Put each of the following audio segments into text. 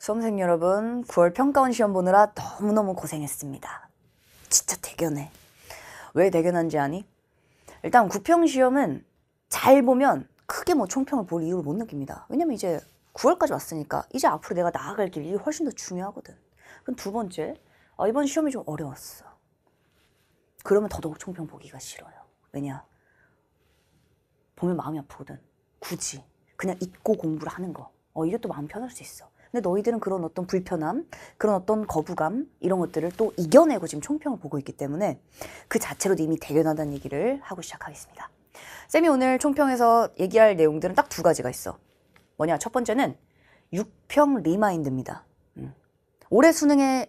수험생 여러분, 9월 평가원 시험 보느라 너무너무 고생했습니다. 진짜 대견해. 왜 대견한지 아니? 일단 구평시험은 잘 보면 크게 뭐 총평을 볼 이유를 못 느낍니다. 왜냐면 이제 9월까지 왔으니까 이제 앞으로 내가 나아갈 길이 훨씬 더 중요하거든. 그럼 두 번째, 이번 시험이 좀 어려웠어. 그러면 더더욱 총평 보기가 싫어요. 왜냐? 보면 마음이 아프거든. 굳이 그냥 잊고 공부를 하는 거. 이게 또 마음 편할 수 있어. 근데 너희들은 그런 어떤 불편함, 그런 어떤 거부감 이런 것들을 또 이겨내고 지금 총평을 보고 있기 때문에 그 자체로도 이미 대견하다는 얘기를 하고 시작하겠습니다. 쌤이 오늘 총평에서 얘기할 내용들은 딱 두 가지가 있어. 뭐냐? 첫 번째는 6평 리마인드입니다. 올해 수능을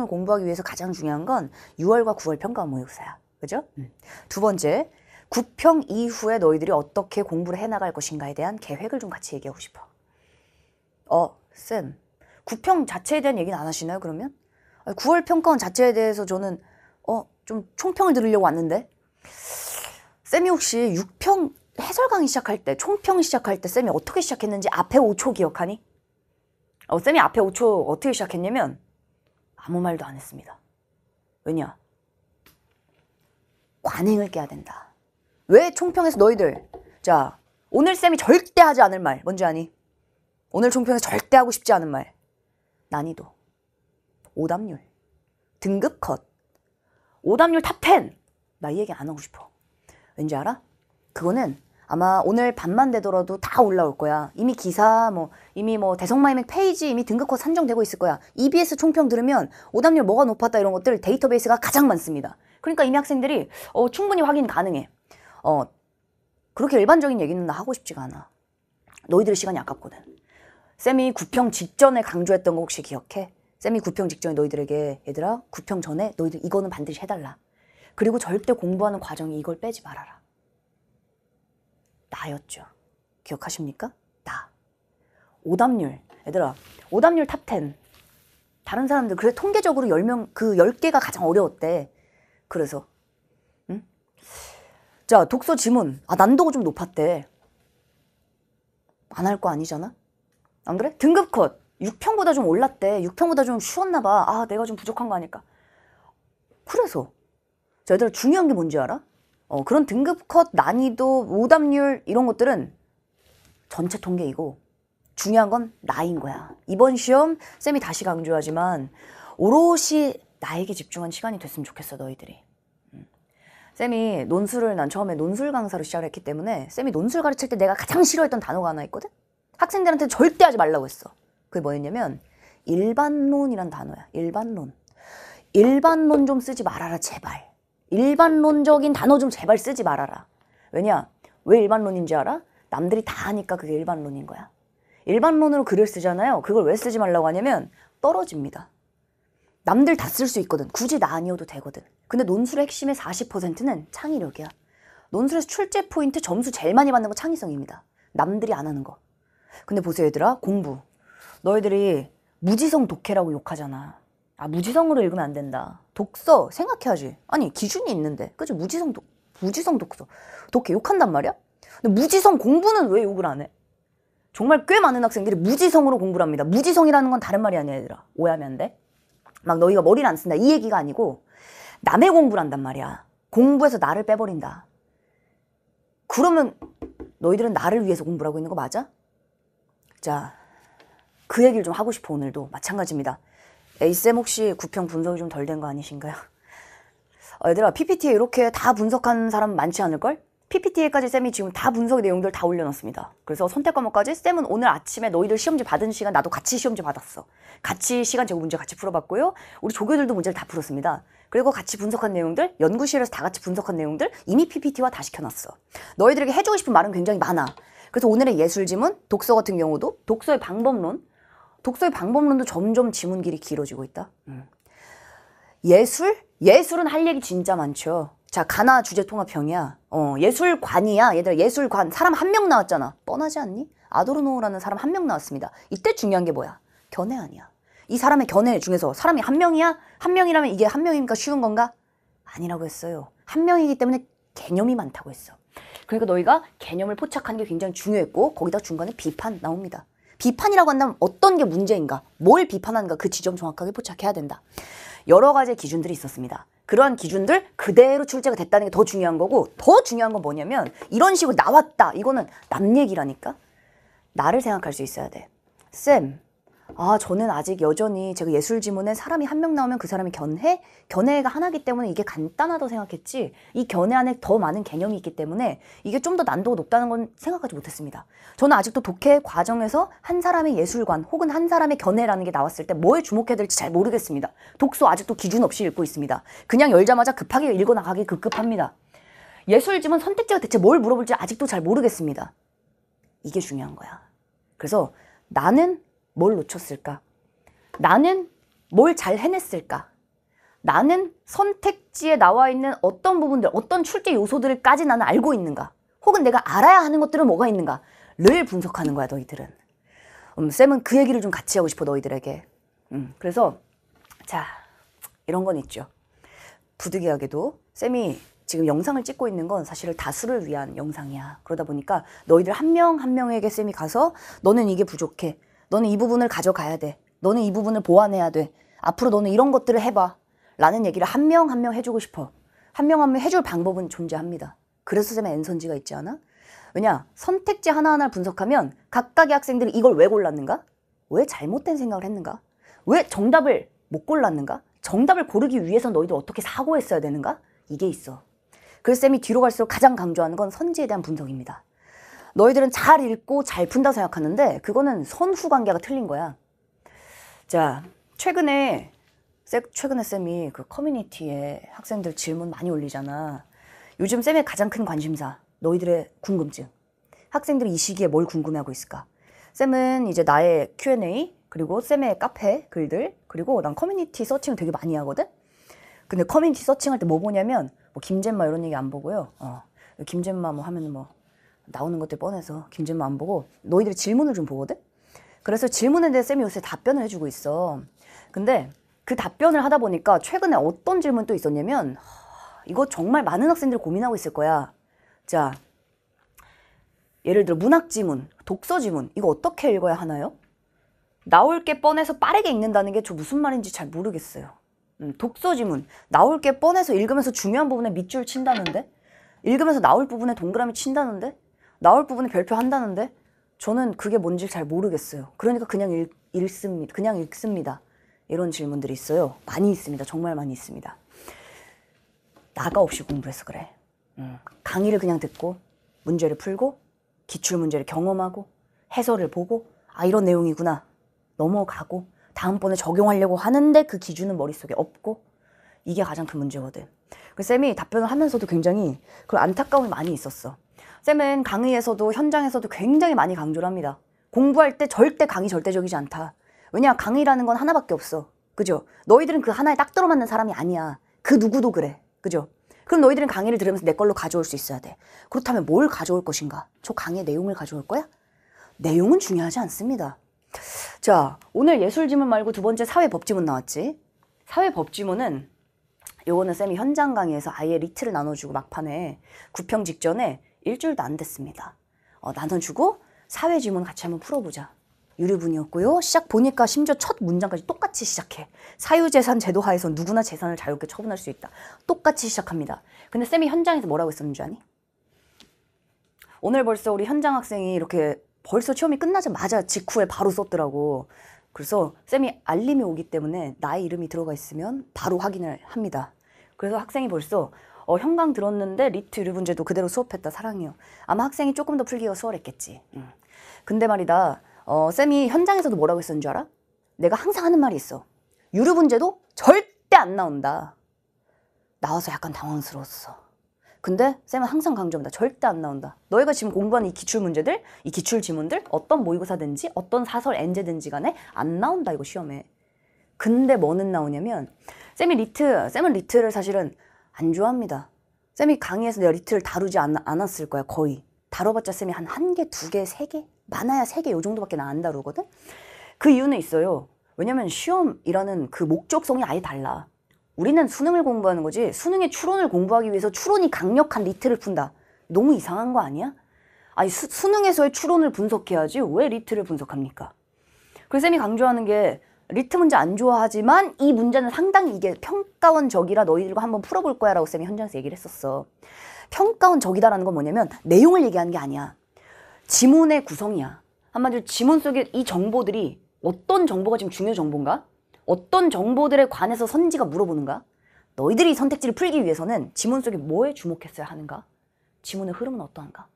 공부하기 위해서 가장 중요한 건 6월과 9월 평가 모의고사야. 그죠? 두 번째, 9평 이후에 너희들이 어떻게 공부를 해나갈 것인가에 대한 계획을 좀 같이 얘기하고 싶어. 쌤, 9평 자체에 대한 얘기는 안 하시나요, 그러면? 9월 평가원 자체에 대해서 저는, 좀 총평을 들으려고 왔는데? 쌤이 혹시 6평 해설 강의 시작할 때, 총평 시작할 때 쌤이 어떻게 시작했는지 앞에 5초 기억하니? 쌤이 앞에 5초 어떻게 시작했냐면, 아무 말도 안 했습니다. 왜냐? 관행을 깨야 된다. 왜 총평에서 너희들, 자, 오늘 쌤이 절대 하지 않을 말, 뭔지 아니? 오늘 총평에서 절대 하고 싶지 않은 말. 난이도, 오답률, 등급 컷, 오답률 탑10. 나 이 얘기 안 하고 싶어. 왠지 알아? 그거는 아마 오늘 밤만 되더라도 다 올라올 거야. 이미 기사, 이미 대성마이맥 페이지 이미 등급 컷 산정되고 있을 거야. EBS 총평 들으면 오답률 뭐가 높았다 이런 것들 데이터베이스가 가장 많습니다. 그러니까 이미 학생들이 충분히 확인 가능해. 그렇게 일반적인 얘기는 나 하고 싶지가 않아. 너희들의 시간이 아깝거든. 쌤이 9평 직전에 강조했던 거 혹시 기억해? 쌤이 9평 직전에 너희들에게 얘들아 9평 전에 너희들 이거는 반드시 해달라. 그리고 절대 공부하는 과정에 이걸 빼지 말아라. 나였죠. 기억하십니까? 나. 오답률. 얘들아 오답률 탑10. 다른 사람들 그래 통계적으로 10명 그 10개가 가장 어려웠대. 그래서 자 독서 지문. 난도가 좀 높았대. 안 할 거 아니잖아? 안 그래? 등급 컷 6평보다 좀 올랐대. 6평보다 좀 쉬웠나 봐. 내가 좀 부족한 거 아닐까? 그래서 자, 얘들아 중요한 게 뭔지 알아? 그런 등급 컷, 난이도, 오답률 이런 것들은 전체 통계이고 중요한 건 나인 거야. 이번 시험 쌤이 다시 강조하지만 오롯이 나에게 집중한 시간이 됐으면 좋겠어 너희들이. 쌤이 난 처음에 논술 강사로 시작을 했기 때문에 쌤이 논술 가르칠 때 내가 가장 싫어했던 단어가 하나 있거든? 학생들한테 절대 하지 말라고 했어. 그게 뭐였냐면 일반론이란 단어야. 일반론 좀 쓰지 말아라 제발. 일반론적인 단어 좀 제발 쓰지 말아라. 왜냐? 왜 일반론인지 알아? 남들이 다 하니까 그게 일반론인 거야. 일반론으로 글을 쓰잖아요. 그걸 왜 쓰지 말라고 하냐면 떨어집니다. 남들 다 쓸 수 있거든. 굳이 나 아니어도 되거든. 근데 논술의 핵심의 40%는 창의력이야. 논술에서 출제 포인트 점수 제일 많이 받는 거 창의성입니다. 남들이 안 하는 거. 근데 보세요 얘들아 공부. 너희들이 무지성 독해라고 욕하잖아. 무지성으로 읽으면 안 된다. 독서 생각해야지. 아니 기준이 있는데 그치? 무지성 독서 독해 욕한단 말이야? 근데 무지성 공부는 왜 욕을 안 해? 정말 꽤 많은 학생들이 무지성으로 공부를 합니다. 무지성이라는 건 다른 말이 아니야 얘들아. 오해하면 안 돼. 막 너희가 머리를 안 쓴다 이 얘기가 아니고 남의 공부를 한단 말이야. 공부해서 나를 빼버린다. 그러면 너희들은 나를 위해서 공부를 하고 있는 거 맞아? 자, 그 얘기를 좀 하고 싶어 오늘도. 마찬가지입니다. A쌤 혹시 9평 분석이 좀 덜 된 거 아니신가요? 얘들아 PPT에 이렇게 다 분석한 사람 많지 않을걸? PPT에까지 쌤이 지금 다 분석의 내용들 다 올려놨습니다. 그래서 선택 과목까지 쌤은 오늘 아침에 너희들 시험지 받은 시간 나도 같이 시험지 받았어. 같이 시간 제고 문제 같이 풀어봤고요. 우리 조교들도 문제를 다 풀었습니다. 그리고 같이 분석한 내용들, 연구실에서 다 같이 분석한 내용들 이미 PPT화 다 시켜놨어. 너희들에게 해주고 싶은 말은 굉장히 많아. 그래서 오늘의 예술 지문, 독서 같은 경우도 독서의 방법론도 점점 지문길이 길어지고 있다. 예술은 할 얘기 진짜 많죠. 자, 가나 주제 통합형이야. 예술관이야. 얘들아, 예술관. 사람 한 명 나왔잖아. 뻔하지 않니? 아도르노라는 사람 한 명 나왔습니다. 이때 중요한 게 뭐야? 견해 아니야. 이 사람의 견해 중에서 사람이 한 명이야? 한 명이라면 이게 한 명이니까 쉬운 건가? 아니라고 했어요. 한 명이기 때문에 개념이 많다고 했어. 그러니까 너희가 개념을 포착하는 게 굉장히 중요했고 거기다 중간에 비판 나옵니다. 비판이라고 한다면 어떤 게 문제인가, 뭘 비판하는가, 그 지점 정확하게 포착해야 된다. 여러 가지 기준들이 있었습니다. 그러한 기준들 그대로 출제가 됐다는 게 더 중요한 거고, 더 중요한 건 뭐냐면 이런 식으로 나왔다. 이거는 남 얘기라니까. 나를 생각할 수 있어야 돼. 쌤, 저는 아직 여전히 제가 예술 지문에 사람이 한 명 나오면 그 사람이 견해가 하나이기 때문에 이게 간단하다고 생각했지, 이 견해 안에 더 많은 개념이 있기 때문에 이게 좀 더 난도가 높다는 건 생각하지 못했습니다. 저는 아직도 독해 과정에서 한 사람의 예술관 혹은 한 사람의 견해라는 게 나왔을 때 뭐에 주목해야 될지 잘 모르겠습니다. 독서 아직도 기준 없이 읽고 있습니다. 그냥 열자마자 급하게 읽어나가기 급급합니다. 예술 지문 선택지가 대체 뭘 물어볼지 아직도 잘 모르겠습니다. 이게 중요한 거야. 그래서 나는 뭘 놓쳤을까? 나는 뭘 잘 해냈을까? 나는 선택지에 나와 있는 어떤 부분들, 어떤 출제 요소들까지 나는 알고 있는가? 혹은 내가 알아야 하는 것들은 뭐가 있는가를 분석하는 거야, 너희들은. 쌤은 그 얘기를 좀 같이 하고 싶어, 너희들에게. 그래서 자, 이런 건 있죠. 부득이하게도 쌤이 지금 영상을 찍고 있는 건 사실 다수를 위한 영상이야. 그러다 보니까 너희들 한 명 한 명에게 쌤이 가서 너는 이게 부족해. 너는 이 부분을 가져가야 돼. 너는 이 부분을 보완해야 돼. 앞으로 너는 이런 것들을 해봐. 라는 얘기를 한 명 한 명 해주고 싶어. 한 명 한 명 해줄 방법은 존재합니다. 그래서 쌤의 N선지가 있지 않아? 왜냐? 선택지 하나하나를 분석하면 각각의 학생들이 이걸 왜 골랐는가? 왜 잘못된 생각을 했는가? 왜 정답을 못 골랐는가? 정답을 고르기 위해서 너희들 어떻게 사고했어야 되는가? 이게 있어. 그래서 쌤이 뒤로 갈수록 가장 강조하는 건 선지에 대한 분석입니다. 너희들은 잘 읽고 잘 푼다 생각하는데 그거는 선후 관계가 틀린 거야. 자, 최근에 쌤이 그 커뮤니티에 학생들 질문 많이 올리잖아. 요즘 쌤의 가장 큰 관심사, 너희들의 궁금증. 학생들이 이 시기에 뭘 궁금해하고 있을까? 쌤은 이제 나의 Q&A, 그리고 쌤의 카페 글들, 그리고 난 커뮤니티 서칭을 되게 많이 하거든? 근데 커뮤니티 서칭할 때 뭐 보냐면, 뭐 김잼마 이런 얘기 안 보고요. 김잼마 뭐 하면 뭐 나오는 것들 뻔해서 김잼마 안 보고 너희들이 질문을 좀 보거든? 그래서 질문에 대해 쌤이 요새 답변을 해주고 있어. 근데 그 답변을 하다 보니까 최근에 어떤 질문 또 있었냐면, 이거 정말 많은 학생들이 고민하고 있을 거야. 자, 예를 들어 문학 지문, 독서 지문, 이거 어떻게 읽어야 하나요? 나올 게 뻔해서 빠르게 읽는다는 게 저 무슨 말인지 잘 모르겠어요. 독서 지문, 나올 게 뻔해서 읽으면서 중요한 부분에 밑줄 친다는데? 읽으면서 나올 부분에 동그라미 친다는데? 나올 부분에 별표 한다는데? 저는 그게 뭔지 잘 모르겠어요. 그러니까 그냥 읽습니다. 그냥 읽습니다. 이런 질문들이 있어요. 많이 있습니다. 정말 많이 있습니다. 나가 없이 공부해서 그래. 강의를 그냥 듣고 문제를 풀고 기출문제를 경험하고 해설을 보고 이런 내용이구나 넘어가고 다음번에 적용하려고 하는데 그 기준은 머릿속에 없고, 이게 가장 큰 문제거든. 쌤이 답변을 하면서도 굉장히 그런 안타까움이 많이 있었어. 쌤은 강의에서도 현장에서도 굉장히 많이 강조를 합니다. 공부할 때 절대 강의 절대적이지 않다. 왜냐, 강의라는 건 하나밖에 없어. 그죠? 너희들은 그 하나에 딱 들어맞는 사람이 아니야. 그 누구도 그래. 그죠? 그럼 너희들은 강의를 들으면서 내 걸로 가져올 수 있어야 돼. 그렇다면 뭘 가져올 것인가? 저 강의의 내용을 가져올 거야? 내용은 중요하지 않습니다. 자, 오늘 예술지문 말고 두 번째 사회법지문 나왔지? 사회법지문은 요거는 쌤이 현장 강의에서 아예 리트를 나눠주고 막판에 구평 직전에 일주일도 안 됐습니다. 나눠주고 사회지문 같이 한번 풀어보자. 유리분이었고요. 시작 보니까 심지어 첫 문장까지 똑같이 시작해. 사유재산 제도 하에서 누구나 재산을 자유롭게 처분할 수 있다. 똑같이 시작합니다. 근데 쌤이 현장에서 뭐라고 했었는 줄 아니? 오늘 벌써 우리 현장 학생이 이렇게 벌써 시험이 끝나자마자 직후에 바로 썼더라고. 그래서 쌤이 알림이 오기 때문에 나의 이름이 들어가 있으면 바로 확인을 합니다. 그래서 학생이 벌써 현강 들었는데 리트 유리분제도 그대로 수업했다. 사랑해요. 아마 학생이 조금 더 풀기가 수월했겠지. 근데 말이다. 쌤이 현장에서도 뭐라고 했었는 줄 알아? 내가 항상 하는 말이 있어. 유류분제도 절대 안 나온다. 나와서 약간 당황스러웠어. 근데 쌤은 항상 강조합니다. 절대 안 나온다. 너희가 지금 공부하는 이 기출문제들, 이 기출지문들, 어떤 모의고사든지 어떤 사설 엔제든지 간에 안 나온다, 이거 시험에. 근데 뭐는 나오냐면 쌤은 리트를 사실은 안 좋아합니다. 쌤이 강의에서 내가 리트를 다루지 않았을 거야, 거의. 다뤄봤자 쌤이 한 개, 두 개, 세 개? 많아야 세 개 요 정도밖에 나 안 다루거든? 그 이유는 있어요. 왜냐면 시험이라는 그 목적성이 아예 달라. 우리는 수능을 공부하는 거지 수능의 추론을 공부하기 위해서 추론이 강력한 리트를 푼다. 너무 이상한 거 아니야? 아니 수능에서의 추론을 분석해야지 왜 리트를 분석합니까? 그래서 쌤이 강조하는 게 리트 문제 안 좋아하지만 이 문제는 상당히 이게 평가원적이라 너희들과 한번 풀어볼 거야 라고 쌤이 현장에서 얘기를 했었어. 평가원적이다라는 건 뭐냐면 내용을 얘기하는 게 아니야. 지문의 구성이야. 한마디로 지문 속에 이 정보들이 어떤 정보가 지금 중요 정보인가? 어떤 정보들에 관해서 선지가 물어보는가? 너희들이 선택지를 풀기 위해서는 지문 속에 뭐에 주목했어야 하는가? 지문의 흐름은 어떠한가?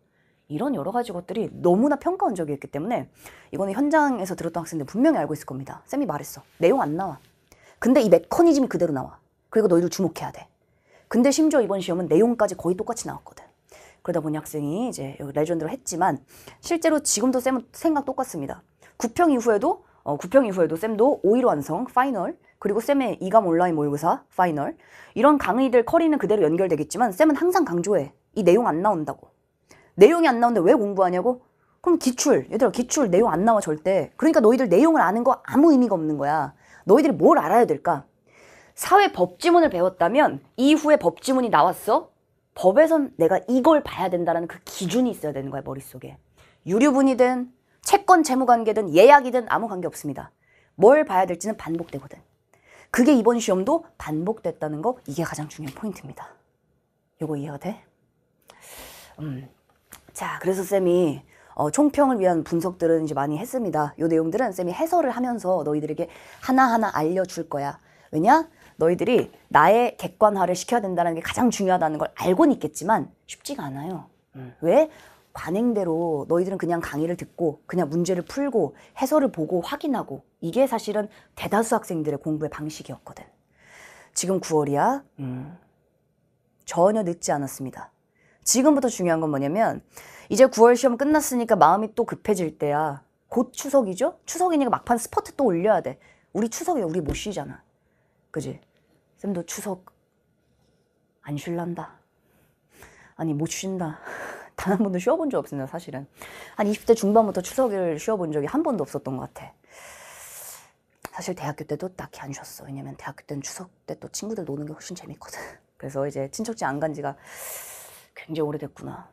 이런 여러 가지 것들이 너무나 평가원적이었기 때문에 이거는 현장에서 들었던 학생들 분명히 알고 있을 겁니다. 쌤이 말했어. 내용 안 나와. 근데 이 메커니즘이 그대로 나와. 그리고 너희들 주목해야 돼. 근데 심지어 이번 시험은 내용까지 거의 똑같이 나왔거든. 그러다 보니 학생이 이제 여기 레전드로 했지만 실제로 지금도 쌤은 생각 똑같습니다. 9평 이후에도 쌤도 5일 완성, 파이널, 그리고 쌤의 2감 온라인 모의고사, 파이널 이런 강의들 커리는 그대로 연결되겠지만 쌤은 항상 강조해. 이 내용 안 나온다고. 내용이 안 나오는데 왜 공부하냐고? 그럼 기출, 얘들아 기출 내용 안 나와 절대. 그러니까 너희들 내용을 아는 거 아무 의미가 없는 거야. 너희들이 뭘 알아야 될까? 사회 법지문을 배웠다면 이후에 법지문이 나왔어? 법에선 내가 이걸 봐야 된다는 그 기준이 있어야 되는 거야, 머릿속에. 유류분이든 채권 채무관계든 예약이든 아무 관계 없습니다. 뭘 봐야 될지는 반복되거든. 그게 이번 시험도 반복됐다는 거, 이게 가장 중요한 포인트입니다. 이거 이해가 돼? 자, 그래서 쌤이 총평을 위한 분석들은 이제 많이 했습니다. 이 내용들은 쌤이 해설을 하면서 너희들에게 하나하나 알려줄 거야. 왜냐? 너희들이 나의 객관화를 시켜야 된다는 게 가장 중요하다는 걸 알고는 있겠지만 쉽지가 않아요. 왜? 관행대로 너희들은 그냥 강의를 듣고 그냥 문제를 풀고 해설을 보고 확인하고 이게 사실은 대다수 학생들의 공부의 방식이었거든. 지금 9월이야. 전혀 늦지 않았습니다. 지금부터 중요한 건 뭐냐면 이제 9월 시험 끝났으니까 마음이 또 급해질 때야. 곧 추석이죠? 추석이니까 막판 스퍼트 또 올려야 돼. 우리 추석에 우리 못 쉬잖아. 그지? 쌤도 추석 안 쉴란다. 아니 못 쉰다. 단 한 번도 쉬어본 적 없습니다. 사실은. 한 20대 중반부터 추석을 쉬어본 적이 한 번도 없었던 것 같아. 사실 대학교 때도 딱히 안 쉬었어. 왜냐면 대학교 때는 추석 때 또 친구들 노는 게 훨씬 재밌거든. 그래서 이제 친척집 안 간 지가 굉장히 오래됐구나.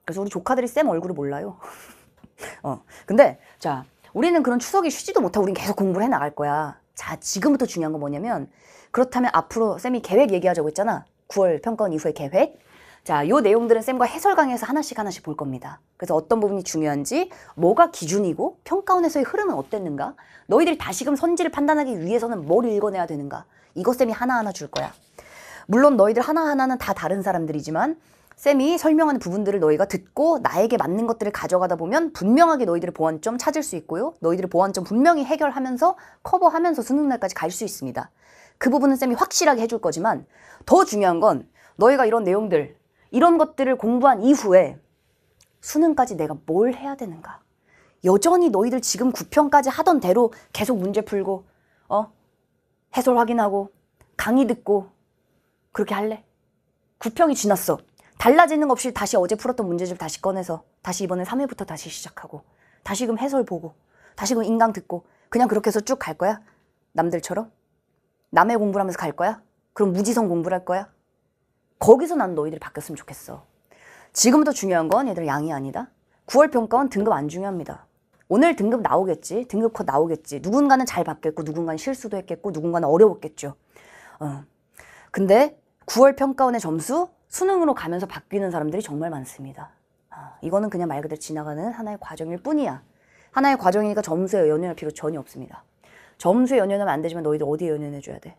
그래서 우리 조카들이 쌤 얼굴을 몰라요. 근데 자, 우리는 그런 추석에 쉬지도 못하고 우린 계속 공부를 해나갈 거야. 자, 지금부터 중요한 건 뭐냐면 그렇다면 앞으로 쌤이 계획 얘기하자고 했잖아. 9월 평가원 이후의 계획. 자, 요 내용들은 쌤과 해설 강의에서 하나씩 볼 겁니다. 그래서 어떤 부분이 중요한지, 뭐가 기준이고 평가원에서의 흐름은 어땠는가, 너희들이 다시금 선지를 판단하기 위해서는 뭘 읽어내야 되는가, 이거 쌤이 하나하나 줄 거야. 물론 너희들 하나하나는 다 다른 사람들이지만 쌤이 설명하는 부분들을 너희가 듣고 나에게 맞는 것들을 가져가다 보면 분명하게 너희들의 보완점 찾을 수 있고요. 너희들의 보완점 분명히 해결하면서 커버하면서 수능날까지 갈 수 있습니다. 그 부분은 쌤이 확실하게 해줄 거지만 더 중요한 건 너희가 이런 내용들, 이런 것들을 공부한 이후에 수능까지 내가 뭘 해야 되는가. 여전히 너희들 지금 9평까지 하던 대로 계속 문제 풀고 해설 확인하고 강의 듣고 그렇게 할래? 9평이 지났어. 달라지는 거 없이 다시 어제 풀었던 문제집 다시 꺼내서 다시 이번에 3회부터 다시 시작하고 다시금 해설 보고 다시금 인강 듣고 그냥 그렇게 해서 쭉 갈 거야? 남들처럼? 남의 공부를 하면서 갈 거야? 그럼 무지성 공부를 할 거야? 거기서 난 너희들이 바뀌었으면 좋겠어. 지금부터 중요한 건 얘들 양이 아니다. 9월 평가원 등급 안 중요합니다. 오늘 등급 나오겠지. 등급 컷 나오겠지. 누군가는 잘 받겠고 누군가는 실수도 했겠고 누군가는 어려웠겠죠. 근데 9월 평가원의 점수 수능으로 가면서 바뀌는 사람들이 정말 많습니다. 이거는 그냥 말 그대로 지나가는 하나의 과정일 뿐이야. 하나의 과정이니까 점수에 연연할 필요 전혀 없습니다. 점수에 연연하면 안 되지만 너희들 어디에 연연해줘야 돼?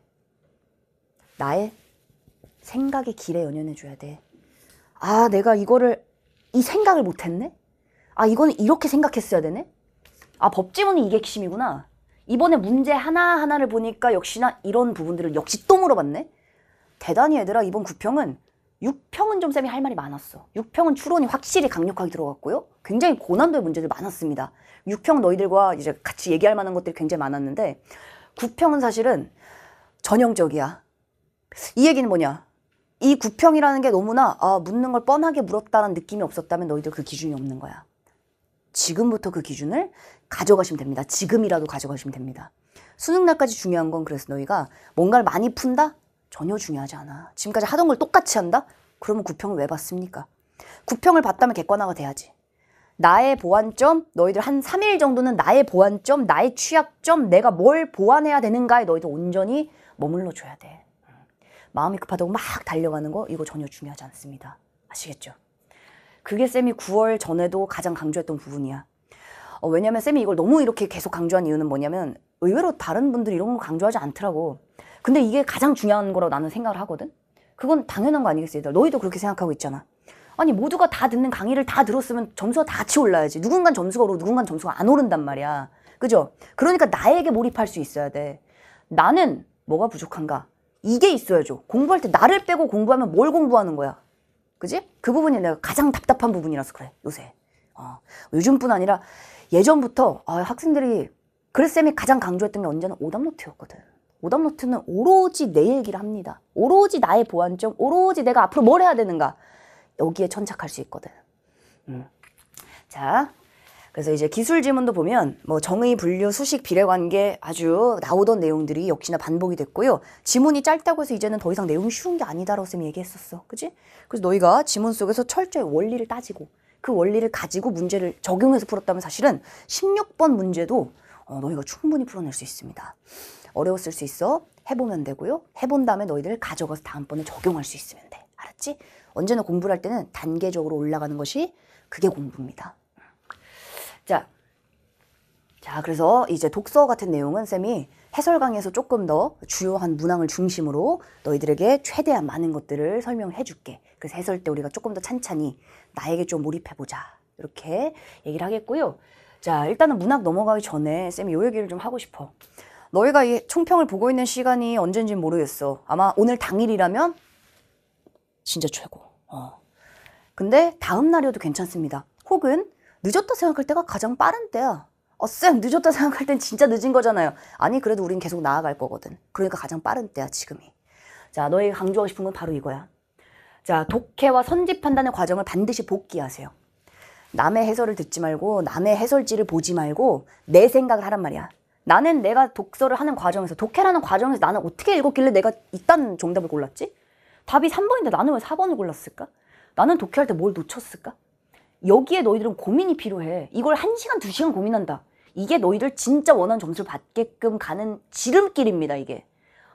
나의 생각의 길에 연연해줘야 돼. 아, 내가 이 생각을 못했네? 아, 이거는 이렇게 생각했어야 되네? 아, 법지문이 이게 핵심이구나. 이번에 문제 하나하나를 보니까 역시나 이런 부분들을 역시 또 물어봤네? 대단히 얘들아, 이번 9평은 6평은 좀 쌤이 할 말이 많았어. 6평은 추론이 확실히 강력하게 들어갔고요. 굉장히 고난도의 문제들 많았습니다. 6평 너희들과 이제 같이 얘기할 만한 것들이 굉장히 많았는데 9평은 사실은 전형적이야. 이 얘기는 뭐냐? 이 9평이라는 게 너무나 묻는 걸 뻔하게 물었다는 느낌이 없었다면 너희들 그 기준이 없는 거야. 지금부터 그 기준을 가져가시면 됩니다. 지금이라도 가져가시면 됩니다. 수능날까지 중요한 건 그래서 너희가 뭔가를 많이 푼다? 전혀 중요하지 않아. 지금까지 하던 걸 똑같이 한다? 그러면 9평을 왜 봤습니까? 9평을 봤다면 객관화가 돼야지. 나의 보완점, 너희들 한 3일 정도는 나의 보완점, 나의 취약점, 내가 뭘 보완해야 되는가에 너희들 온전히 머물러 줘야 돼. 마음이 급하다고 막 달려가는 거 이거 전혀 중요하지 않습니다. 아시겠죠? 그게 쌤이 9월 전에도 가장 강조했던 부분이야. 왜냐면 쌤이 이걸 너무 이렇게 계속 강조한 이유는 뭐냐면 의외로 다른 분들이 이런 거 강조하지 않더라고. 근데 이게 가장 중요한 거라고 나는 생각을 하거든. 그건 당연한 거 아니겠어요? 너희도 그렇게 생각하고 있잖아. 아니 모두가 다 듣는 강의를 다 들었으면 점수가 다 같이 올라야지. 누군간 점수가 오르고 누군간 점수가 안 오른단 말이야. 그죠? 그러니까 나에게 몰입할 수 있어야 돼. 나는 뭐가 부족한가? 이게 있어야죠. 공부할 때 나를 빼고 공부하면 뭘 공부하는 거야? 그지? 그 부분이 내가 가장 답답한 부분이라서 그래 요새. 요즘뿐 아니라 예전부터 학생들이 그래서 쌤이 가장 강조했던 게 언제나 오답노트였거든. 오답노트는 오로지 내 얘기를 합니다. 오로지 나의 보완점, 오로지 내가 앞으로 뭘 해야 되는가. 여기에 천착할 수 있거든. 자, 그래서 이제 기술 지문도 보면 뭐 정의, 분류, 수식, 비례관계 아주 나오던 내용들이 역시나 반복이 됐고요. 지문이 짧다고 해서 이제는 더 이상 내용이 쉬운 게 아니다라고 쌤이 얘기했었어. 그지? 그래서 너희가 지문 속에서 철저히 원리를 따지고 그 원리를 가지고 문제를 적용해서 풀었다면 사실은 16번 문제도 너희가 충분히 풀어낼 수 있습니다. 어려웠을 수 있어. 해보면 되고요. 해본 다음에 너희들 가져가서 다음번에 적용할 수 있으면 돼. 알았지? 언제나 공부를 할 때는 단계적으로 올라가는 것이 그게 공부입니다. 자, 그래서 이제 독서 같은 내용은 쌤이 해설 강의에서 조금 더 주요한 문항을 중심으로 너희들에게 최대한 많은 것들을 설명해 줄게. 그래서 해설 때 우리가 조금 더 찬찬히 나에게 좀 몰입해보자. 이렇게 얘기를 하겠고요. 자, 일단은 문학 넘어가기 전에 쌤이 요 얘기를 좀 하고 싶어. 너희가 이 총평을 보고 있는 시간이 언젠지는 모르겠어. 아마 오늘 당일이라면 진짜 최고. 근데 다음 날이어도 괜찮습니다. 혹은 늦었다 생각할 때가 가장 빠른 때야. 쌤 늦었다 생각할 땐 진짜 늦은 거잖아요. 아니 그래도 우린 계속 나아갈 거거든. 그러니까 가장 빠른 때야 지금이. 자, 너희가 강조하고 싶은 건 바로 이거야. 자, 독해와 선지 판단의 과정을 반드시 복기하세요. 남의 해설을 듣지 말고 남의 해설지를 보지 말고 내 생각을 하란 말이야. 나는 내가 독서를 하는 과정에서 독해라는 과정에서 나는 어떻게 읽었길래 내가 이딴 정답을 골랐지? 답이 3번인데 나는 왜 4번을 골랐을까? 나는 독해할 때 뭘 놓쳤을까? 여기에 너희들은 고민이 필요해. 이걸 1시간, 2시간 고민한다. 이게 너희들 진짜 원하는 점수를 받게끔 가는 지름길입니다, 이게.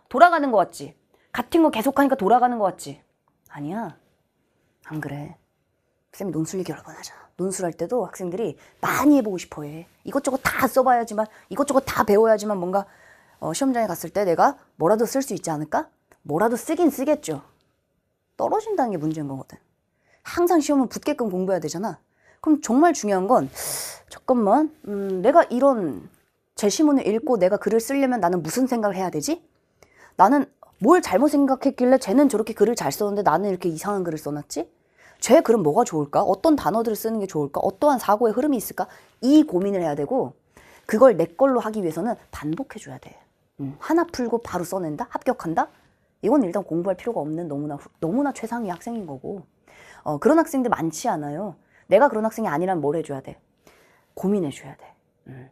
돌아가는 거 같지? 같은 거 계속하니까 돌아가는 거 같지? 아니야. 안 그래. 쌤이 논술 얘기 여러 번 하잖아. 논술할 때도 학생들이 많이 해보고 싶어 해. 이것저것 다 써봐야지만, 이것저것 다 배워야지만 뭔가 시험장에 갔을 때 내가 뭐라도 쓸 수 있지 않을까? 뭐라도 쓰긴 쓰겠죠. 떨어진다는 게 문제인 거거든. 항상 시험은 붙게끔 공부해야 되잖아. 그럼 정말 중요한 건 잠깐만 내가 이런 제시문을 읽고 내가 글을 쓰려면 나는 무슨 생각을 해야 되지? 나는 뭘 잘못 생각했길래 쟤는 저렇게 글을 잘 썼는데 나는 이렇게 이상한 글을 써놨지? 쟤 글은 뭐가 좋을까? 어떤 단어들을 쓰는 게 좋을까? 어떠한 사고의 흐름이 있을까? 이 고민을 해야 되고 그걸 내 걸로 하기 위해서는 반복해줘야 돼. 하나 풀고 바로 써낸다? 합격한다? 이건 일단 공부할 필요가 없는 너무나 최상위 학생인 거고 그런 학생들 많지 않아요. 내가 그런 학생이 아니라면 뭘 해줘야 돼? 고민해줘야 돼.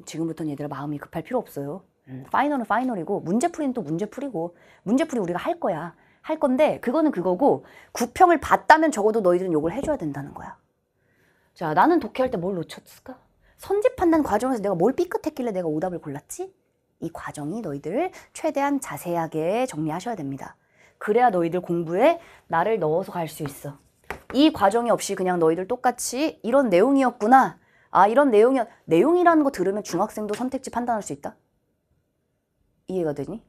지금부터는 얘들아 마음이 급할 필요 없어요. 파이널은 파이널이고 문제풀이는 또 문제풀이고 문제풀이 우리가 할 거야. 할 건데 그거는 그거고 구평을 봤다면 적어도 너희들은 욕을 해줘야 된다는 거야. 자, 나는 독해할 때 뭘 놓쳤을까? 선지 판단 과정에서 내가 뭘 삐끗했길래 내가 오답을 골랐지? 이 과정이 너희들 최대한 자세하게 정리하셔야 됩니다. 그래야 너희들 공부에 나를 넣어서 갈 수 있어. 이 과정이 없이 그냥 너희들 똑같이 이런 내용이었구나. 이런 내용이라는 거 들으면 중학생도 선택지 판단할 수 있다? 이해가 되니?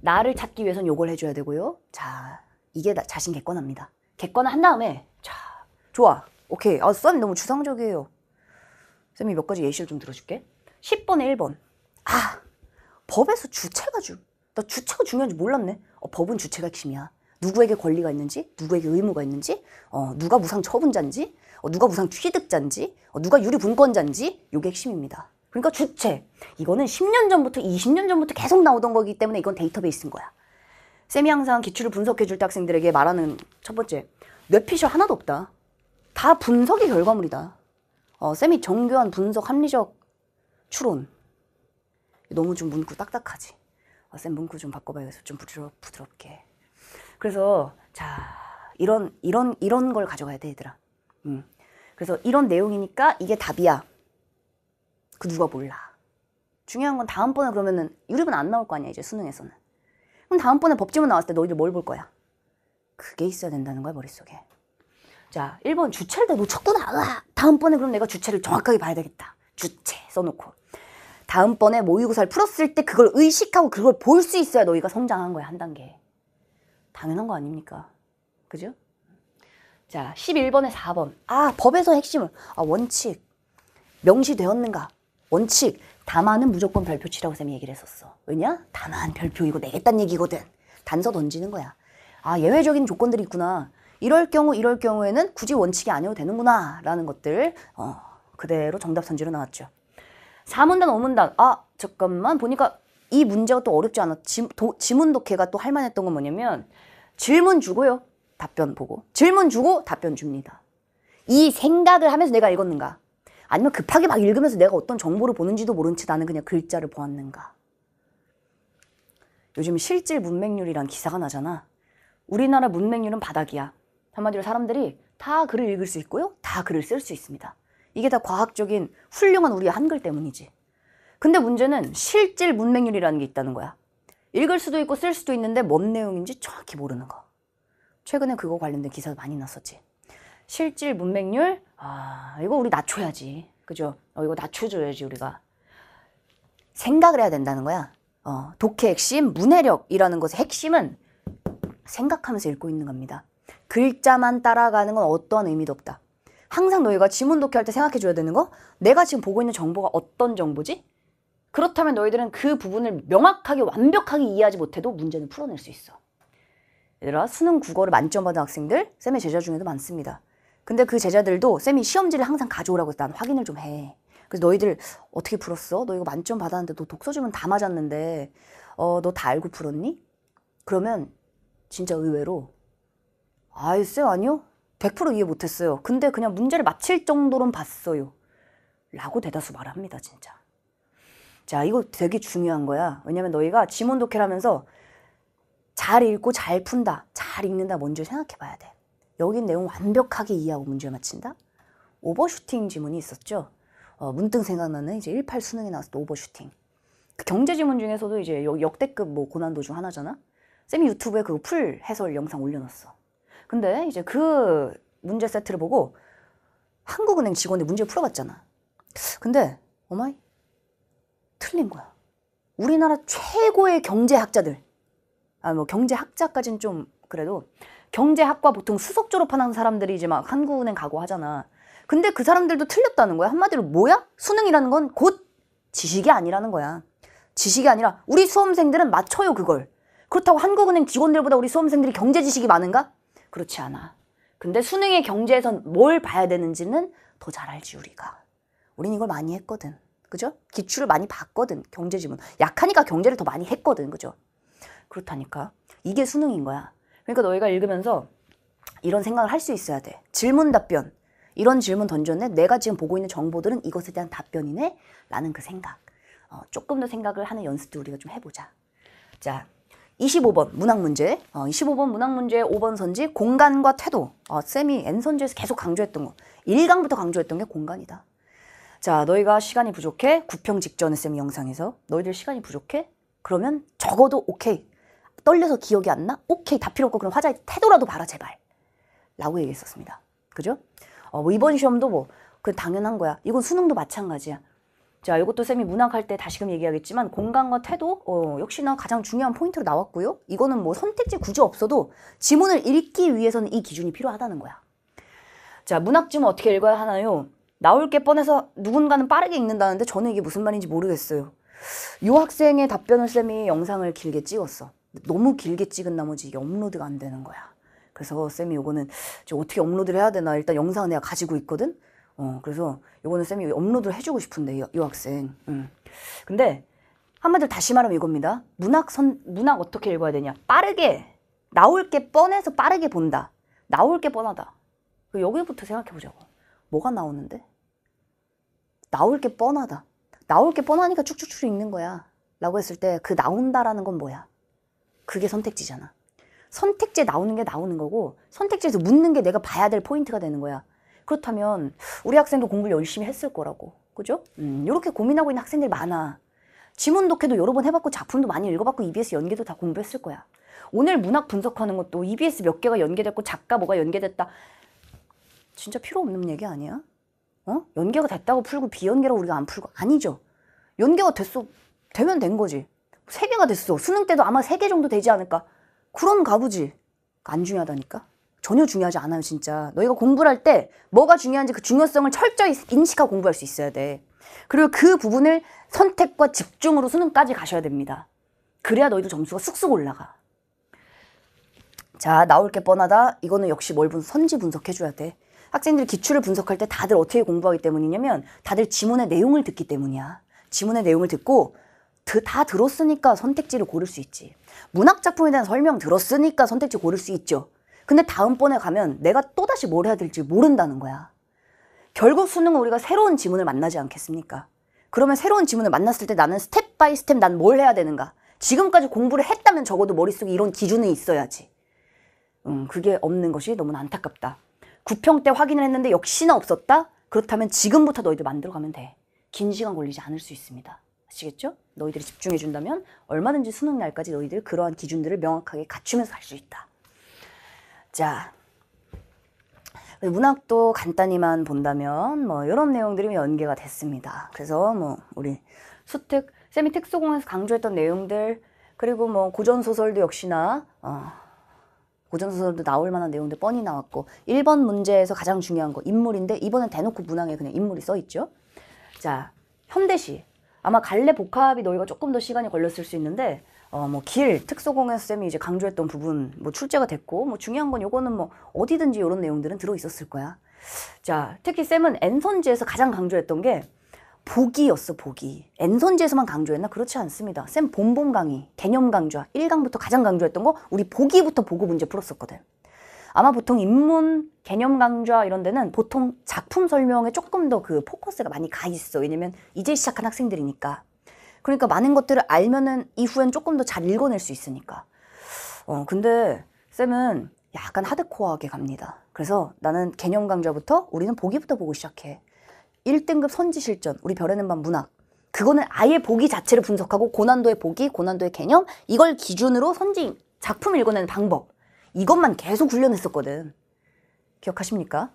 나를 찾기 위해선 요걸 해줘야 되고요. 자, 이게 자신 객관합니다. 객관화한 다음에 자, 좋아. 오케이. 쌤 너무 추상적이에요. 쌤이 몇 가지 예시를 좀 들어줄게. 10번에 1번. 법에서 나 주체가 중요한지 몰랐네. 법은 주체가 핵심이야. 누구에게 권리가 있는지, 누구에게 의무가 있는지, 누가 무상 처분자인지, 누가 무상 취득자인지, 누가 유리분권자인지, 이게 핵심입니다. 그러니까 주체. 이거는 10년 전부터 20년 전부터 계속 나오던 거기 때문에 이건 데이터베이스인 거야. 쌤이 항상 기출을 분석해 줄 때 학생들에게 말하는 첫 번째, 뇌피셜 하나도 없다. 다 분석의 결과물이다. 쌤이 정교한 분석, 합리적 추론. 너무 좀 문구 딱딱하지. 쌤 문구 좀 바꿔봐야겠어. 좀 부드럽게. 그래서 자, 이런 걸 가져가야 돼, 얘들아. 그래서 이런 내용이니까 이게 답이야. 그 누가 몰라. 중요한 건 다음번에 그러면은 유립은 안 나올 거 아니야, 이제 수능에서는. 그럼 다음번에 법지문 나왔을 때 너희들 뭘 볼 거야? 그게 있어야 된다는 거야, 머릿속에. 자, 1번 주체를 다 놓쳤구나. 다음번에 그럼 내가 주체를 정확하게 봐야 되겠다. 주체 써놓고. 다음번에 모의고사를 풀었을 때 그걸 의식하고 그걸 볼 수 있어야 너희가 성장한 거야, 한 단계. 당연한 거 아닙니까? 그죠? 자, 11번에 4번. 법에서 핵심을. 원칙. 명시되었는가? 원칙. 다만은 무조건 별표치라고 쌤이 얘기를 했었어. 왜냐? 다만 별표 이거 내겠다는 얘기거든. 단서 던지는 거야. 예외적인 조건들이 있구나. 이럴 경우에는 굳이 원칙이 아니어도 되는구나. 라는 것들 그대로 정답 선지로 나왔죠. 4문단, 5문단. 잠깐만. 보니까 이 문제가 또 어렵지 않아. 지문 독해가 또 할 만했던 건 뭐냐면 질문 주고요. 답변 보고. 질문 주고 답변 줍니다. 이 생각을 하면서 내가 읽었는가? 아니면 급하게 막 읽으면서 내가 어떤 정보를 보는지도 모른 채 나는 그냥 글자를 보았는가? 요즘 실질 문맹률이란 기사가 나잖아. 우리나라 문맹률은 바닥이야. 한마디로 사람들이 다 글을 읽을 수 있고요. 다 글을 쓸 수 있습니다. 이게 다 과학적인 훌륭한 우리의 한글 때문이지. 근데 문제는 실질 문맹률이라는 게 있다는 거야. 읽을 수도 있고 쓸 수도 있는데 뭔 내용인지 정확히 모르는 거. 최근에 그거 관련된 기사도 많이 났었지. 실질 문맹률, 이거 우리 낮춰야지. 그죠? 이거 낮춰줘야지, 우리가. 생각을 해야 된다는 거야. 독해 핵심, 문해력이라는 것의 핵심은 생각하면서 읽고 있는 겁니다. 글자만 따라가는 건 어떠한 의미도 없다. 항상 너희가 지문 독해할 때 생각해줘야 되는 거, 내가 지금 보고 있는 정보가 어떤 정보지? 그렇다면 너희들은 그 부분을 명확하게 완벽하게 이해하지 못해도 문제는 풀어낼 수 있어. 얘들아, 수능 국어를 만점 받은 학생들 쌤의 제자 중에도 많습니다. 근데 그 제자들도 쌤이 시험지를 항상 가져오라고 해서 난 확인을 좀 해. 그래서 너희들 어떻게 풀었어? 너 이거 만점 받았는데 너 독서 지문 다 맞았는데 너 다 알고 풀었니? 그러면 진짜 의외로 쌤 아니요? 100% 이해 못했어요. 근데 그냥 문제를 맞힐 정도로는 봤어요. 라고 대다수 말합니다, 진짜. 자, 이거 되게 중요한 거야. 왜냐면 너희가 지문 독해를 하면서 잘 읽고 잘 푼다, 잘 읽는다 뭔지 생각해 봐야 돼. 여기 내용 완벽하게 이해하고 문제를 맞힌다? 오버슈팅 지문이 있었죠. 문득 생각나는 이제 18 수능에 나왔을 때 오버슈팅. 그 경제 지문 중에서도 이제 역대급 고난도 중 하나잖아. 쌤이 유튜브에 그거 풀 해설 영상 올려놨어. 근데 이제 그 문제 세트를 보고 한국은행 직원들 문제 풀어봤잖아. 근데 어마이 틀린 거야. 우리나라 최고의 경제학자들, 경제학자까지는 좀 그래도 경제학과 보통 수석 졸업하는 사람들이 이제 막 한국은행 가고 하잖아. 근데 그 사람들도 틀렸다는 거야. 한마디로 뭐야? 수능이라는 건 곧 지식이 아니라는 거야. 지식이 아니라 우리 수험생들은 맞춰요, 그걸. 그렇다고 한국은행 직원들보다 우리 수험생들이 경제 지식이 많은가? 그렇지 않아. 근데 수능의 경제에선 뭘 봐야 되는지는 더 잘 알지, 우리가. 우린 이걸 많이 했거든. 그죠? 기출을 많이 봤거든, 경제 지문. 약하니까 경제를 더 많이 했거든, 그죠? 그렇다니까. 이게 수능인 거야. 그러니까 너희가 읽으면서 이런 생각을 할 수 있어야 돼. 질문 답변. 이런 질문 던졌네. 내가 지금 보고 있는 정보들은 이것에 대한 답변이네. 라는 그 생각. 조금 더 생각을 하는 연습도 우리가 좀 해보자. 자, 25번 문학 문제. 25번 문학 문제 5번 선지 공간과 태도. 쌤이 N선지에서 계속 강조했던 거. 1강부터 강조했던 게 공간이다. 자, 너희가 시간이 부족해. 9평 직전에 쌤이 영상에서. 너희들 시간이 부족해? 그러면 적어도 오케이. 떨려서 기억이 안 나? 오케이. 다 필요 없고 그럼 화자의 태도라도 봐라, 제발. 라고 얘기했었습니다. 그죠? 이번 시험도 그 당연한 거야. 이건 수능도 마찬가지야. 자, 이것도 쌤이 문학할 때 다시금 얘기하겠지만 공간과 태도 역시나 가장 중요한 포인트로 나왔고요. 이거는 선택지 굳이 없어도 지문을 읽기 위해서는 이 기준이 필요하다는 거야. 자, 문학 지문 어떻게 읽어야 하나요? 나올 게 뻔해서 누군가는 빠르게 읽는다는데 저는 이게 무슨 말인지 모르겠어요. 이 학생의 답변을 쌤이 영상을 길게 찍었어. 너무 길게 찍은 나머지 이게 업로드가 안 되는 거야. 그래서 쌤이 요거는 어떻게 업로드를 해야 되나. 일단 영상은 내가 가지고 있거든. 그래서 요거는 쌤이 업로드를 해주고 싶은데 이 학생. 근데 한마디로 다시 말하면 이겁니다. 문학 어떻게 읽어야 되냐. 빠르게 나올 게 뻔해서 빠르게 본다. 나올 게 뻔하다. 여기부터 생각해 보자고. 뭐가 나오는데? 나올 게 뻔하다. 나올 게 뻔하니까 쭉쭉쭉 읽는 거야. 라고 했을 때 그 나온다라는 건 뭐야? 그게 선택지잖아. 선택지에 나오는 게 나오는 거고 선택지에서 묻는 게 내가 봐야 될 포인트가 되는 거야. 그렇다면 우리 학생도 공부를 열심히 했을 거라고. 그죠? 이렇게 고민하고 있는 학생들 많아. 지문 독해도 여러 번 해봤고 작품도 많이 읽어봤고 EBS 연계도 다 공부했을 거야. 오늘 문학 분석하는 것도 EBS 몇 개가 연계됐고 작가 뭐가 연계됐다. 진짜 필요 없는 얘기 아니야? 연계가 됐다고 풀고 비연계라고 우리가 안 풀고. 아니죠. 연계가 됐어. 되면 된 거지. 3개가 됐어. 수능 때도 아마 3개 정도 되지 않을까. 그럼 가보지. 안 중요하다니까. 전혀 중요하지 않아요 진짜. 너희가 공부를 할 때 뭐가 중요한지 그 중요성을 철저히 인식하고 공부할 수 있어야 돼. 그리고 그 부분을 선택과 집중으로 수능까지 가셔야 됩니다. 그래야 너희도 점수가 쑥쑥 올라가. 자, 나올 게 뻔하다. 이거는 역시 뭘 선지 분석해줘야 돼. 학생들이 기출을 분석할 때 다들 어떻게 공부하기 때문이냐면 다들 지문의 내용을 듣기 때문이야. 지문의 내용을 듣고 다 들었으니까 선택지를 고를 수 있지. 문학 작품에 대한 설명 들었으니까 선택지 고를 수 있죠. 근데 다음번에 가면 내가 또다시 뭘 해야 될지 모른다는 거야. 결국 수능은 우리가 새로운 지문을 만나지 않겠습니까? 그러면 새로운 지문을 만났을 때 나는 스텝 바이 스텝 난 뭘 해야 되는가? 지금까지 공부를 했다면 적어도 머릿속에 이런 기준이 있어야지. 그게 없는 것이 너무나 안타깝다. 9평 때 확인을 했는데 역시나 없었다? 그렇다면 지금부터 너희들 만들어가면 돼. 긴 시간 걸리지 않을 수 있습니다. 아시겠죠? 너희들이 집중해준다면 얼마든지 수능 날까지 너희들 그러한 기준들을 명확하게 갖추면서 갈 수 있다. 자, 문학도 간단히만 본다면 뭐 이런 내용들이 연계가 됐습니다. 그래서 뭐 우리 수특, 쌤이 특수공에서 강조했던 내용들, 그리고 뭐 고전소설도 역시나 고전소설도 나올 만한 내용들 뻔히 나왔고 1번 문제에서 가장 중요한 거 인물인데 이번엔 대놓고 문항에 그냥 인물이 써있죠. 자, 현대시. 아마 갈래 복합이 너희가 조금 더 시간이 걸렸을 수 있는데 뭐 특수공에서 쌤이 이제 강조했던 부분 뭐 출제가 됐고 뭐 중요한 건 요거는 뭐 어디든지 이런 내용들은 들어있었을 거야. 자, 특히 쌤은 N선지에서 가장 강조했던 게 보기였어. 보기. N선지에서만 강조했나? 그렇지 않습니다. 쌤 본본 강의, 개념 강좌 1강부터 가장 강조했던 거 우리 보기부터 보고 문제 풀었었거든. 아마 보통 인문, 개념 강좌 이런 데는 보통 작품 설명에 조금 더 그 포커스가 많이 가 있어. 왜냐면 이제 시작한 학생들이니까. 그러니까 많은 것들을 알면은 이후엔 조금 더 잘 읽어낼 수 있으니까. 근데 쌤은 약간 하드코어하게 갑니다. 그래서 나는 개념 강좌부터 우리는 보기부터 보고 시작해. 1등급 선지 실전, 우리 별에는 밤 문학. 그거는 아예 보기 자체를 분석하고 고난도의 보기, 고난도의 개념, 이걸 기준으로 선지 작품 읽어내는 방법. 이것만 계속 훈련했었거든. 기억하십니까?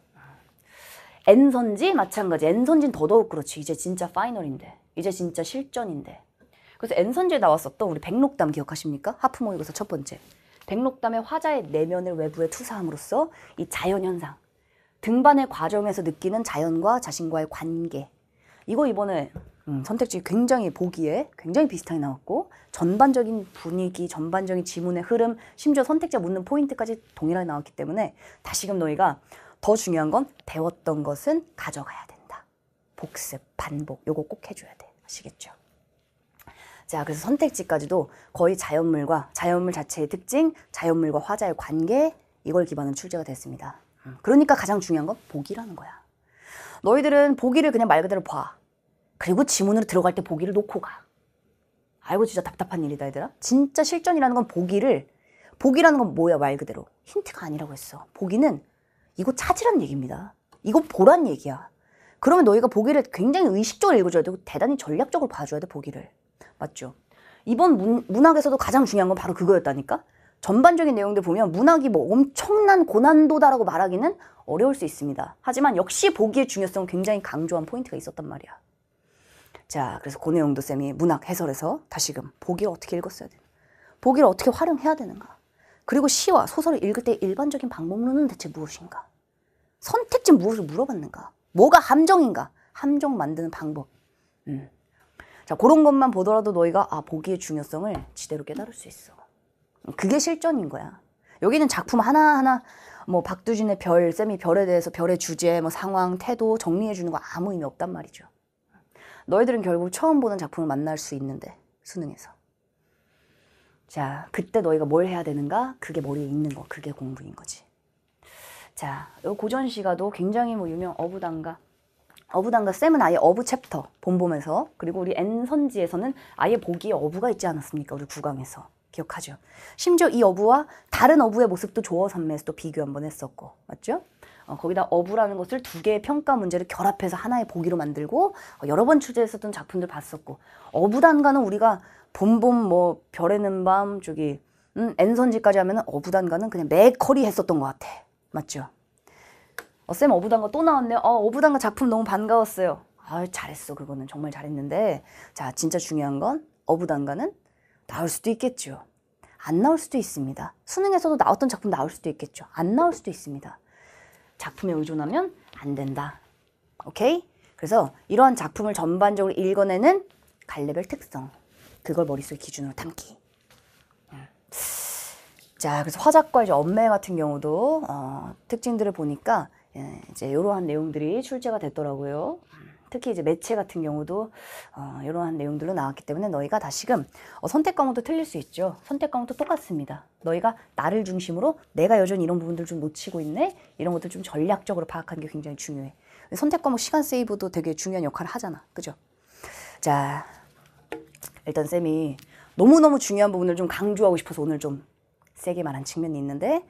N선지 마찬가지. N선지는 더더욱 그렇지. 이제 진짜 파이널인데. 이제 진짜 실전인데. 그래서 N선지에 나왔었던 우리 백록담 기억하십니까? 하프 모의고사 첫 번째. 백록담의 화자의 내면을 외부에 투사함으로써 이 자연현상. 등반의 과정에서 느끼는 자연과 자신과의 관계. 이거 이번에 선택지 굉장히 보기에 굉장히 비슷하게 나왔고 전반적인 분위기, 전반적인 지문의 흐름, 심지어 선택자 묻는 포인트까지 동일하게 나왔기 때문에 다시금 너희가 더 중요한 건 배웠던 것은 가져가야 된다. 복습, 반복, 요거 꼭 해줘야 돼. 아시겠죠? 자, 그래서 선택지까지도 거의 자연물 자체의 특징, 자연물과 화자의 관계, 이걸 기반으로 출제가 됐습니다. 그러니까 가장 중요한 건 보기라는 거야. 너희들은 보기를 그냥 말 그대로 봐. 그리고 지문으로 들어갈 때 보기를 놓고 가. 아이고 진짜 답답한 일이다 얘들아. 진짜 실전이라는 건 보기라는 건 뭐야 말 그대로. 힌트가 아니라고 했어. 보기는 이거 찾으란 얘기입니다. 이거 보란 얘기야. 그러면 너희가 보기를 굉장히 의식적으로 읽어줘야 되고 대단히 전략적으로 봐줘야 돼 보기를. 맞죠? 이번 문학에서도 가장 중요한 건 바로 그거였다니까? 전반적인 내용들 보면 문학이 뭐 엄청난 고난도다라고 말하기는 어려울 수 있습니다. 하지만 역시 보기의 중요성은 굉장히 강조한 포인트가 있었단 말이야. 자, 그래서 그 내용도 쌤이 문학 해설에서 다시금 보기를 어떻게 읽었어야 되나, 보기를 어떻게 활용해야 되는가, 그리고 시와 소설을 읽을 때 일반적인 방법론은 대체 무엇인가, 선택지 무엇을 물어봤는가, 뭐가 함정인가, 함정 만드는 방법. 자, 그런 것만 보더라도 너희가 보기의 중요성을 제대로 깨달을 수 있어. 그게 실전인 거야. 여기는 작품 하나하나 뭐 박두진의 별, 쌤이 별에 대해서 별의 주제, 뭐 상황, 태도 정리해 주는 거 아무 의미 없단 말이죠. 너희들은 결국 처음 보는 작품을 만날 수 있는데 수능에서. 자, 그때 너희가 뭘 해야 되는가? 그게 머리에 있는 거, 그게 공부인 거지. 자, 요 고전시가도 굉장히 뭐 유명 어부단가 쌤은 아예 어부 챕터 본봄에서, 그리고 우리 N선지에서는 아예 보기에 어부가 있지 않았습니까? 우리 9강에서. 기억하죠? 심지어 이 어부와 다른 어부의 모습도 조어 산매에서 또 비교 한번 했었고, 맞죠? 거기다 어부라는 것을 두 개의 평가 문제를 결합해서 하나의 보기로 만들고 여러 번 출제했었던 작품들 봤었고 어부단가는 우리가 봄봄 뭐 별에는 밤 저기 N선지까지 하면은 어부단가는 그냥 매커리 했었던 것 같아. 맞죠? 쌤 어부단가 또 나왔네요. 어부단가 작품 너무 반가웠어요. 잘했어. 그거는 정말 잘했는데 자 진짜 중요한 건 어부단가는 나올 수도 있겠죠. 안 나올 수도 있습니다. 수능에서도 나왔던 작품 나올 수도 있겠죠. 안 나올 수도 있습니다. 작품에 의존하면 안 된다. 오케이? 그래서 이러한 작품을 전반적으로 읽어내는 갈래별 특성. 그걸 머릿속에 기준으로 담기. 자, 그래서 화작과 이제 엄매 같은 경우도 특징들을 보니까 이제 이러한 내용들이 출제가 됐더라고요. 특히 이제 매체 같은 경우도 이러한 내용들로 나왔기 때문에 너희가 다시금 선택 과목도 틀릴 수 있죠. 선택 과목도 똑같습니다. 너희가 나를 중심으로 내가 여전히 이런 부분들 좀 놓치고 있네? 이런 것들 좀 전략적으로 파악하는 게 굉장히 중요해. 선택 과목 시간 세이브도 되게 중요한 역할을 하잖아. 그죠? 자, 일단 쌤이 너무너무 중요한 부분을 좀 강조하고 싶어서 오늘 좀 세게 말한 측면이 있는데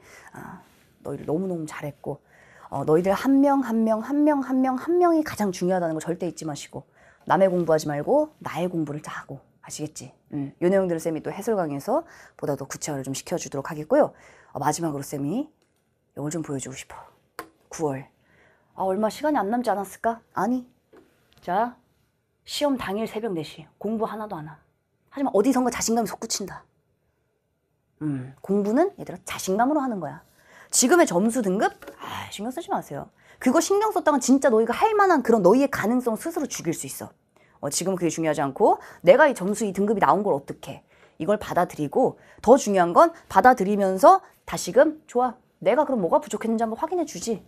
너희들 너무너무 잘했고 너희들 한 명이 가장 중요하다는 거 절대 잊지 마시고 남의 공부하지 말고 나의 공부를 다 하고 아시겠지? 이 내용들을 쌤이 또 해설 강의에서 보다 더 구체화를 좀 시켜주도록 하겠고요. 마지막으로 쌤이 이걸 좀 보여주고 싶어. 9월 얼마 시간이 안 남지 않았을까? 아니 자 시험 당일 새벽 4시 공부 하나도 안 하. 하지만 어디선가 자신감이 솟구친다. 공부는 얘들아 자신감으로 하는 거야. 지금의 점수 등급? 신경 쓰지 마세요. 그거 신경 썼다간 진짜 너희가 할 만한 그런 너희의 가능성 스스로 죽일 수 있어. 지금 그게 중요하지 않고 내가 이 점수 이 등급이 나온 걸 어떡해. 이걸 받아들이고 더 중요한 건 받아들이면서 다시금 좋아. 내가 그럼 뭐가 부족했는지 한번 확인해 주지.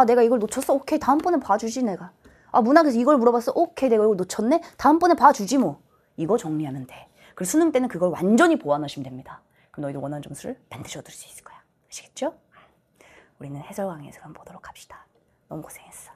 내가 이걸 놓쳤어? 오케이. 다음번에 봐주지 내가. 문학에서 이걸 물어봤어? 오케이. 내가 이걸 놓쳤네? 다음번에 봐주지 뭐. 이거 정리하면 돼. 그리고 수능 때는 그걸 완전히 보완하시면 됩니다. 그럼 너희도 원하는 점수를 반드시 얻을 수 있을 거야. 아시겠죠? 우리는 해설 강의에서 그럼 보도록 합시다. 너무 고생했어.